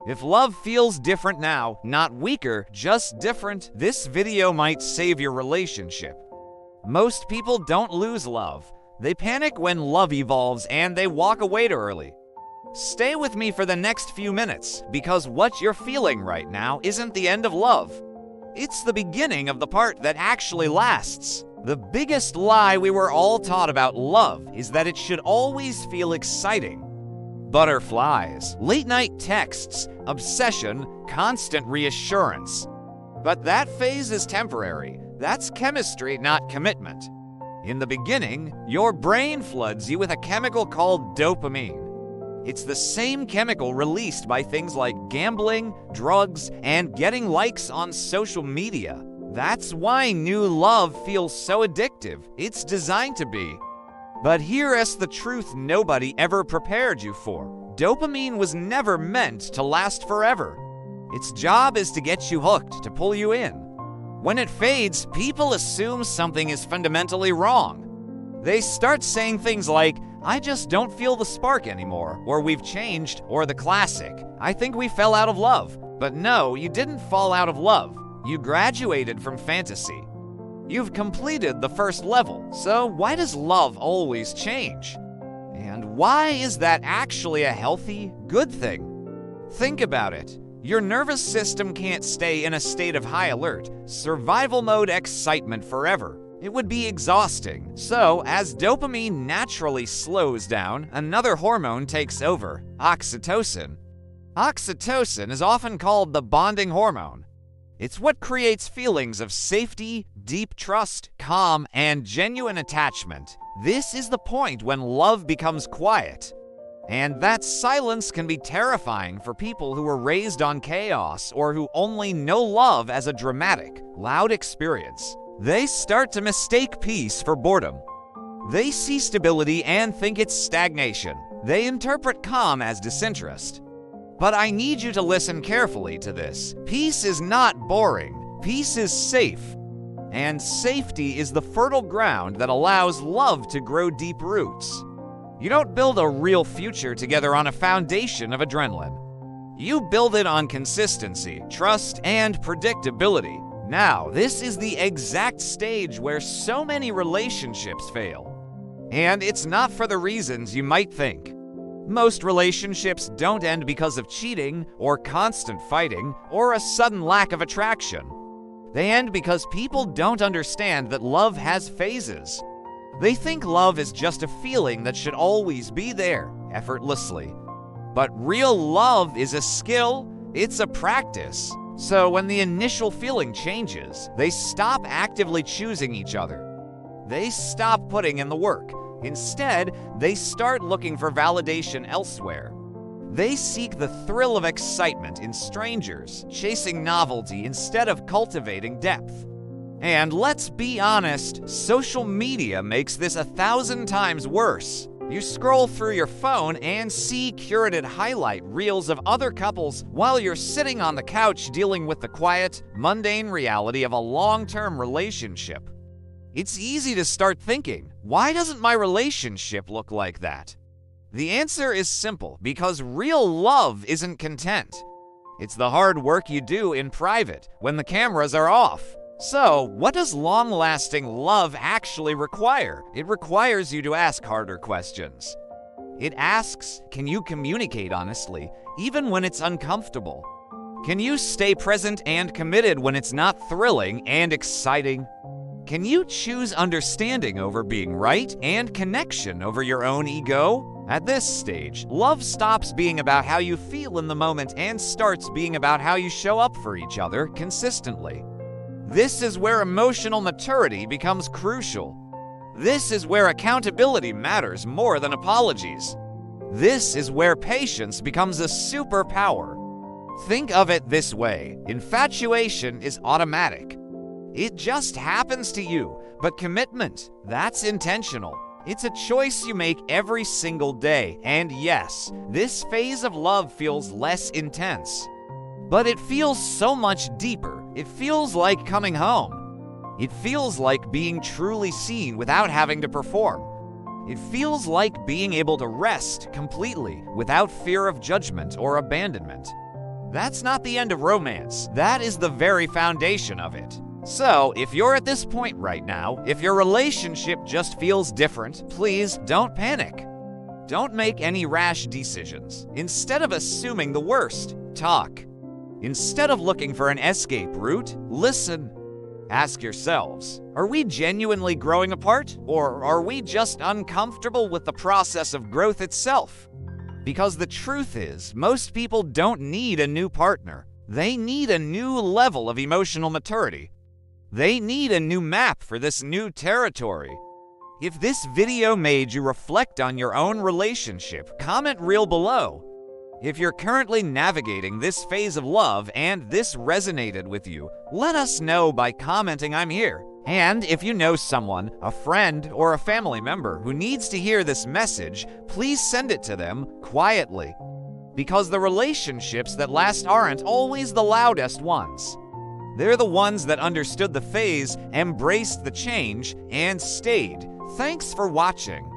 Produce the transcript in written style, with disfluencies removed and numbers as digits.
If love feels different now, not weaker, just different, this video might save your relationship. Most people don't lose love. They panic when love evolves and they walk away too early. Stay with me for the next few minutes, because what you're feeling right now isn't the end of love. It's the beginning of the part that actually lasts. The biggest lie we were all taught about love is that it should always feel exciting. Butterflies, late-night texts, obsession, constant reassurance. But that phase is temporary. That's chemistry, not commitment. In the beginning, your brain floods you with a chemical called dopamine. It's the same chemical released by things like gambling, drugs, and getting likes on social media. That's why new love feels so addictive. It's designed to be. But here's the truth nobody ever prepared you for. Dopamine was never meant to last forever. Its job is to get you hooked, to pull you in. When it fades, people assume something is fundamentally wrong. They start saying things like, "I just don't feel the spark anymore," or "we've changed," or the classic, "I think we fell out of love." But no, you didn't fall out of love. You graduated from fantasy. You've completed the first level, so why does love always change? And why is that actually a healthy, good thing? Think about it. Your nervous system can't stay in a state of high alert, survival mode excitement forever. It would be exhausting. So, as dopamine naturally slows down, another hormone takes over, oxytocin. Oxytocin is often called the bonding hormone. It's what creates feelings of safety, deep trust, calm, and genuine attachment. This is the point when love becomes quiet. And that silence can be terrifying for people who were raised on chaos or who only know love as a dramatic, loud experience. They start to mistake peace for boredom. They see stability and think it's stagnation. They interpret calm as disinterest. But I need you to listen carefully to this. Peace is not boring. Peace is safe. And safety is the fertile ground that allows love to grow deep roots. You don't build a real future together on a foundation of adrenaline. You build it on consistency, trust, and predictability. Now, this is the exact stage where so many relationships fail. And it's not for the reasons you might think. Most relationships don't end because of cheating, or constant fighting, or a sudden lack of attraction. They end because people don't understand that love has phases. They think love is just a feeling that should always be there, effortlessly. But real love is a skill, it's a practice. So when the initial feeling changes, they stop actively choosing each other. They stop putting in the work. Instead, they start looking for validation elsewhere. They seek the thrill of excitement in strangers, chasing novelty instead of cultivating depth. And let's be honest, social media makes this 1,000 times worse. You scroll through your phone and see curated highlight reels of other couples while you're sitting on the couch dealing with the quiet, mundane reality of a long-term relationship. It's easy to start thinking, why doesn't my relationship look like that? The answer is simple, because real love isn't content. It's the hard work you do in private, when the cameras are off. So, what does long-lasting love actually require? It requires you to ask harder questions. It asks, can you communicate honestly, even when it's uncomfortable? Can you stay present and committed when it's not thrilling and exciting? Can you choose understanding over being right and connection over your own ego? At this stage, love stops being about how you feel in the moment and starts being about how you show up for each other consistently. This is where emotional maturity becomes crucial. This is where accountability matters more than apologies. This is where patience becomes a superpower. Think of it this way: infatuation is automatic. It just happens to you, but commitment, that's intentional. It's a choice you make every single day, and yes, this phase of love feels less intense. But it feels so much deeper. It feels like coming home. It feels like being truly seen without having to perform. It feels like being able to rest completely without fear of judgment or abandonment. That's not the end of romance. That is the very foundation of it. So, if you're at this point right now, if your relationship just feels different, please don't panic. Don't make any rash decisions. Instead of assuming the worst, talk. Instead of looking for an escape route, listen. Ask yourselves, are we genuinely growing apart, or are we just uncomfortable with the process of growth itself? Because the truth is, most people don't need a new partner. They need a new level of emotional maturity. They need a new map for this new territory. If this video made you reflect on your own relationship, comment real below. If you're currently navigating this phase of love and this resonated with you, let us know by commenting "I'm here." And if you know someone, a friend, or a family member who needs to hear this message, please send it to them quietly. Because the relationships that last aren't always the loudest ones. They're the ones that understood the phase, embraced the change, and stayed. Thanks for watching.